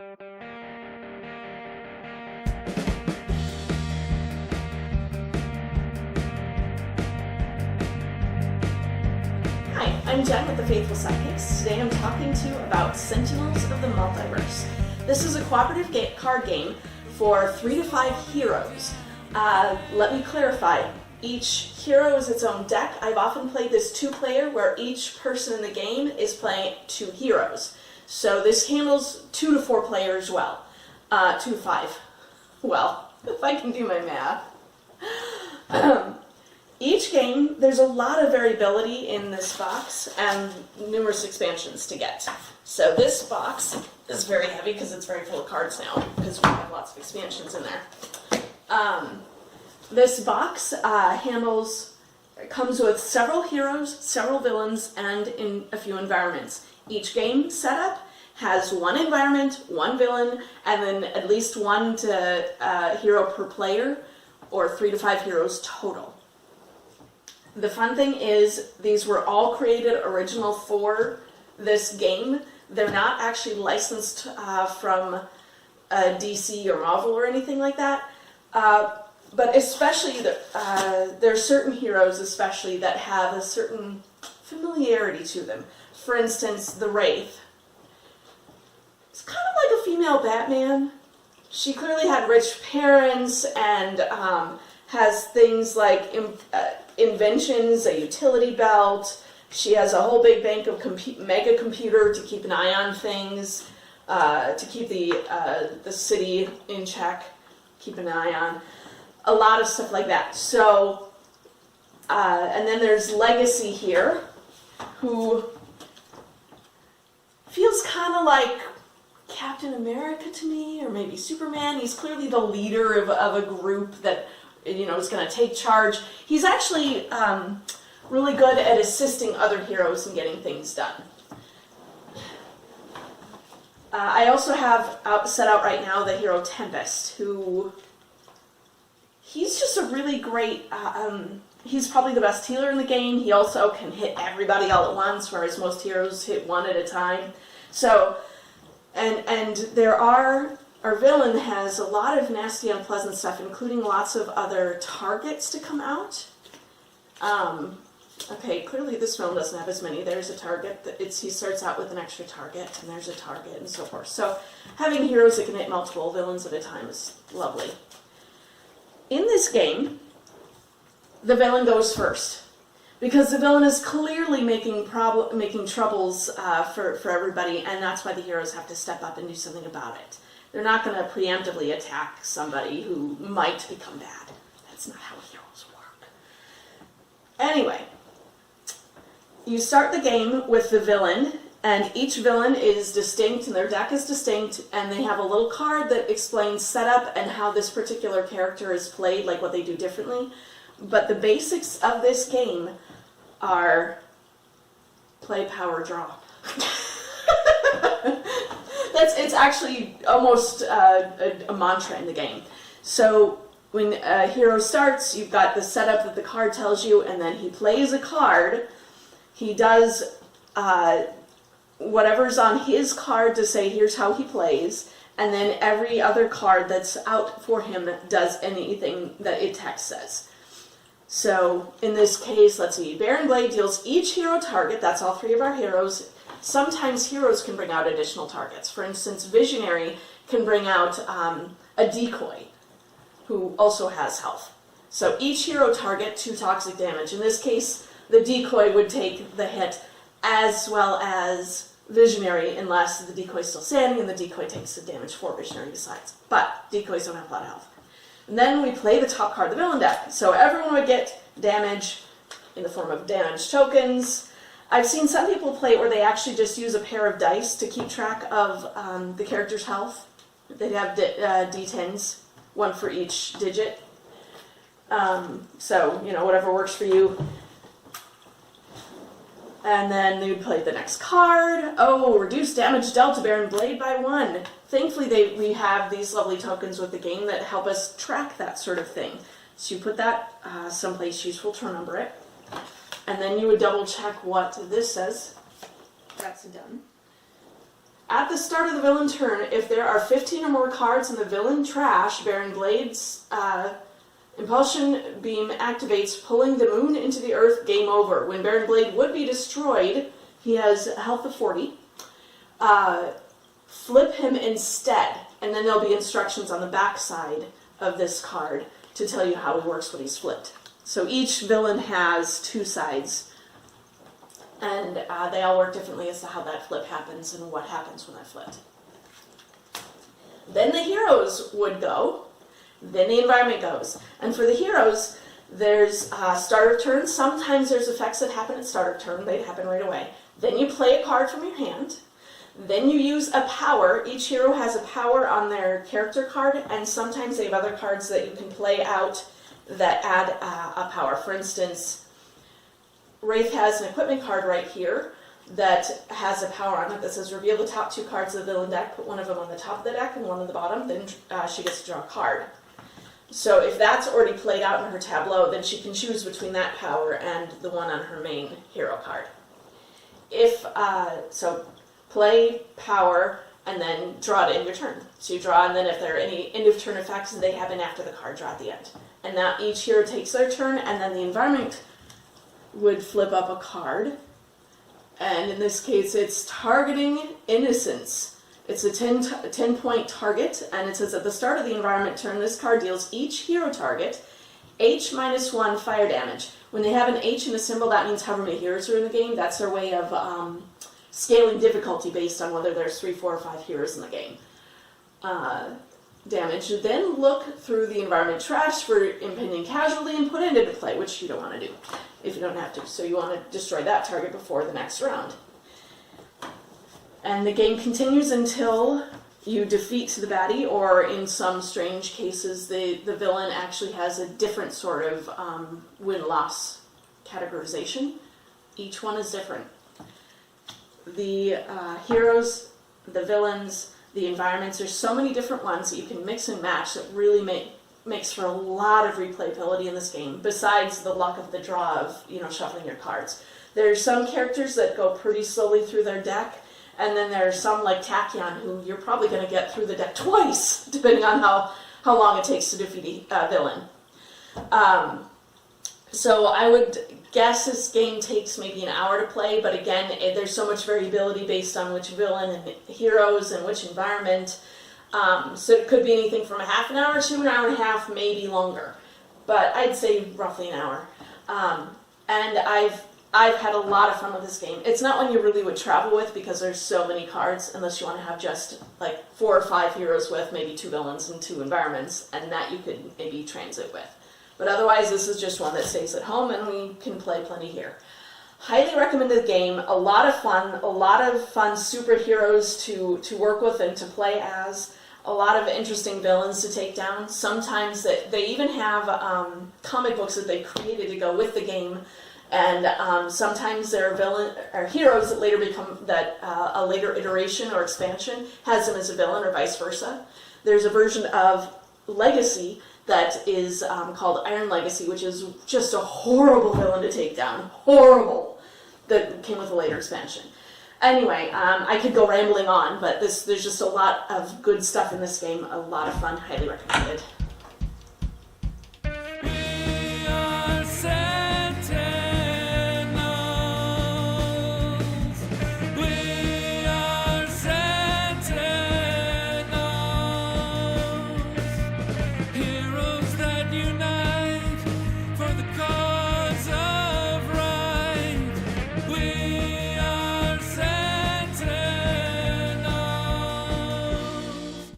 Hi, I'm Jen with the Faithful Sidekicks. Today I'm talking to you about Sentinels of the Multiverse. This is a cooperative card game for 3 to 5 heroes. Let me clarify. Each hero is its own deck. I've often played this 2-player where each person in the game is playing 2 heroes. So this handles 2 to 4 players well. 2 to 5. Well, if I can do my math. Each game, there's a lot of variability in this box and numerous expansions to get. So this box is very heavy because it's very full of cards now, because we have lots of expansions in there. This box comes with several heroes, several villains, and in a few environments. Each game setup has 1 environment, 1 villain, and then at least 1 hero per player, or 3 to 5 heroes total. The fun thing is these were all created original for this game. They're not actually licensed from DC or Marvel or anything like that. But especially, there are certain heroes especially that have a certain familiarity to them. For instance, the Wraith. It's kind of like a female Batman. She clearly had rich parents and has things like inventions, a utility belt. She has a whole big bank of mega computer to keep an eye on things, to keep the city in check, keep an eye on. A lot of stuff like that. So, and then there's Legacy here, who feels kind of like Captain America to me, or maybe Superman. He's clearly the leader of a group that, you know, is going to take charge. He's actually really good at assisting other heroes in getting things done. I also have set out right now the hero Tempest, who he's just a really great, he's probably the best healer in the game. He also can hit everybody all at once, whereas most heroes hit 1 at a time. So, and our villain has a lot of nasty, unpleasant stuff, including lots of other targets to come out. Okay, clearly this villain doesn't have as many. There's a target. He starts out with an extra target, and there's a target, and so forth. So having heroes that can hit multiple villains at a time is lovely. In this game, the villain goes first, because the villain is clearly making troubles for everybody, and that's why the heroes have to step up and do something about it. They're not going to preemptively attack somebody who might become bad. That's not how heroes work. Anyway, you start the game with the villain, and each villain is distinct, and their deck is distinct, and they have a little card that explains setup and how this particular character is played, like what they do differently. But the basics of this game are play, power, draw. It's actually almost a mantra in the game. So when a hero starts, you've got the setup that the card tells you, and then he plays a card. He does whatever's on his card to say here's how he plays, and then every other card that's out for him does anything that its text says. So in this case, let's see, Baron Blade deals each hero target, that's all 3 of our heroes. Sometimes heroes can bring out additional targets. For instance, Visionary can bring out a decoy, who also has health. So each hero target 2 toxic damage. In this case, the decoy would take the hit, as well as Visionary, unless the decoy is still standing and the decoy takes the damage for Visionary besides. But decoys don't have a lot of health. And then we play the top card of the villain deck. So everyone would get damage in the form of damage tokens. I've seen some people play it where they actually just use a pair of dice to keep track of the character's health. They'd have D10s, 1 for each digit. So, you know, whatever works for you. And then they would play the next card. Oh, reduce damage dealt to Baron Blade by 1. Thankfully, we have these lovely tokens with the game that help us track that sort of thing. So you put that someplace useful to remember it. And then you would double check what this says. That's done. At the start of the villain turn, if there are 15 or more cards in the villain trash, Baron Blade's Impulsion Beam activates, pulling the moon into the earth. Game over. When Baron Blade would be destroyed, he has a health of 40. Flip him instead, and then there'll be instructions on the back side of this card to tell you how he works when he's flipped. So each villain has two sides, and they all work differently as to how that flip happens and what happens when they're flipped. Then the heroes would go, then the environment goes. And for the heroes, there's starter turn. Sometimes there's effects that happen at starter turn. They happen right away. Then you play a card from your hand. Then you use a power. Each hero has a power on their character card, and sometimes they have other cards that you can play out that add a power. For instance, Wraith has an equipment card right here that has a power on it that says reveal the top two cards of the villain deck, put one of them on the top of the deck and one on the bottom, then she gets to draw a card. So if that's already played out in her tableau, then she can choose between that power and the one on her main hero card. So play, power, and then draw it in your turn. So you draw, and then if there are any end of turn effects, they happen after the card draw at the end. And now each hero takes their turn, and then the environment would flip up a card. And in this case, it's targeting innocence. It's a 10-point target, and it says at the start of the environment turn, this card deals each hero target H-1 fire damage. When they have an H in a symbol, that means however many heroes are in the game. That's their way of scaling difficulty based on whether there's 3, 4, or 5 heroes in the game. Damage. Then look through the environment trash for impending casualty and put it into play, which you don't want to do if you don't have to. So you want to destroy that target before the next round. And the game continues until you defeat the baddie, or in some strange cases, the villain actually has a different sort of win-loss categorization. Each one is different. The heroes, the villains, the environments, there's so many different ones that you can mix and match that really makes for a lot of replayability in this game, besides the luck of the draw of, shuffling your cards. There's some characters that go pretty slowly through their deck, and then there's some like Tachyon, who you're probably going to get through the deck twice, depending on how long it takes to defeat a villain. So I would guess this game takes maybe an hour to play, but again, there's so much variability based on which villain and heroes and which environment. So it could be anything from a half an hour to an hour and a half, maybe longer. But I'd say roughly an hour. And I've had a lot of fun with this game. It's not one you really would travel with because there's so many cards, unless you want to have just like 4 or 5 heroes with maybe 2 villains and 2 environments, and that you could maybe transit with. But otherwise, this is just one that stays at home, and we can play plenty here. Highly recommended game. A lot of fun superheroes to work with and to play as. A lot of interesting villains to take down. Sometimes they even have comic books that they created to go with the game. And sometimes there are heroes that later become a later iteration or expansion has them as a villain, or vice versa. There's a version of Legacy that is called Iron Legacy, which is just a horrible villain to take down. Horrible. That came with a later expansion. Anyway, I could go rambling on, but there's just a lot of good stuff in this game. A lot of fun. Highly recommended.